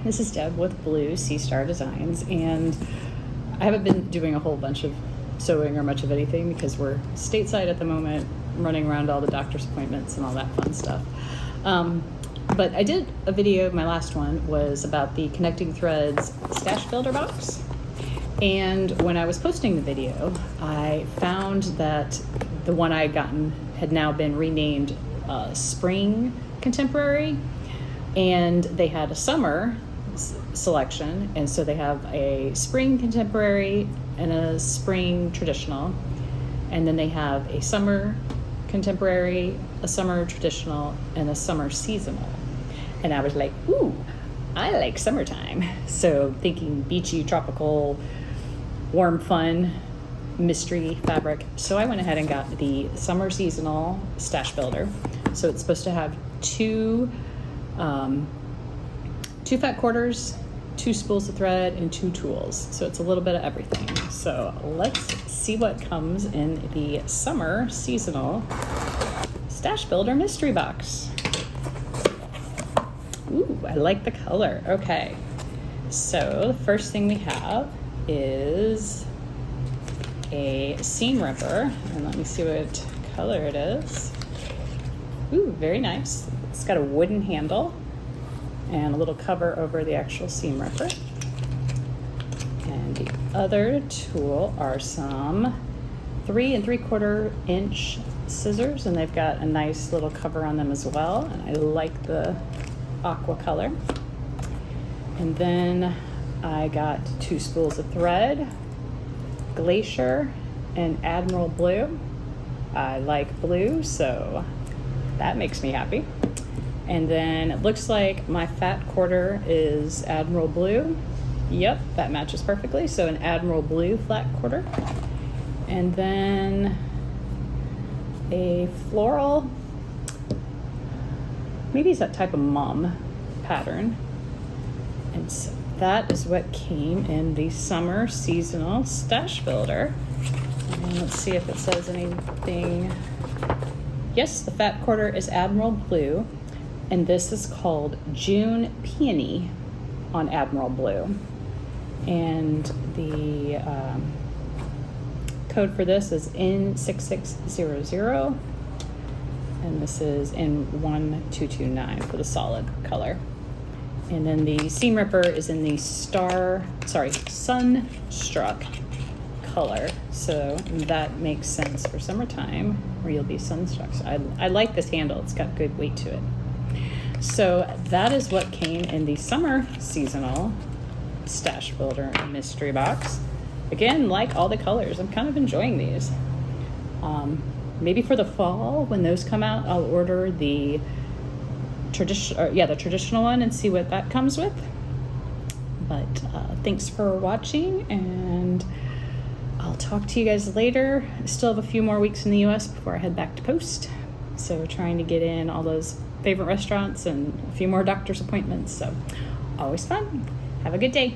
this is Deb with Blue Sea Star Designs, and I haven't been doing a whole bunch of sewing or much of anything because we're stateside at the moment, running around to all the doctor's appointments and all that fun stuff. But I did a video, my last one was about the Connecting Threads Stashbuilder box. And when I was posting the video, I found that the one I had gotten had now been renamed Spring Contemporary, and they had a summer selection, and so they have a Spring Contemporary and a Spring Traditional, and then they have a Summer Contemporary, a Summer Traditional, and a Summer Seasonal. And I was like, ooh, I like summertime. So thinking beachy, tropical, warm, fun, mystery fabric. So I went ahead and got the Summer Seasonal Stashbuilder. So it's supposed to have two fat quarters, 2 spools of thread, and 2 tools. So it's a little bit of everything. So let's see what comes in the Summer Seasonal Stashbuilder mystery box. Ooh, I like the color. Okay, so the first thing we have is a seam ripper, and let me see what color it is. Ooh, very nice. It's got a wooden handle and a little cover over the actual seam ripper. And the other tool are some 3 3/4 inch scissors, and they've got a nice little cover on them as well. And I like the aqua color. And then I got 2 spools of thread, Glacier and Admiral Blue. I like blue, so that makes me happy. And then it looks like my fat quarter is Admiral Blue. Yep, that matches perfectly. So an Admiral Blue flat quarter. And then a floral, maybe it's that type of mum pattern. And so that is what came in the Summer Seasonal Stashbuilder. And let's see if it says anything. Yes, the fat quarter is Admiral Blue, and this is called June Peony on Admiral Blue. And the code for this is N6600, and this is in 1229 for the solid color. And then the seam ripper is in the Sunstruck color, so that makes sense for summertime where you'll be sunstruck. So I like this handle, it's got good weight to it. So that is what came in the Summer Seasonal Stashbuilder mystery box. Again, like all the colors, I'm kind of enjoying these. Maybe for the fall, when those come out, I'll order the traditional one and see what that comes with. But thanks for watching, and I'll talk to you guys later. I still have a few more weeks in the US before I head back to post. So trying to get in all those favorite restaurants and a few more doctor's appointments. So always fun. Have a good day.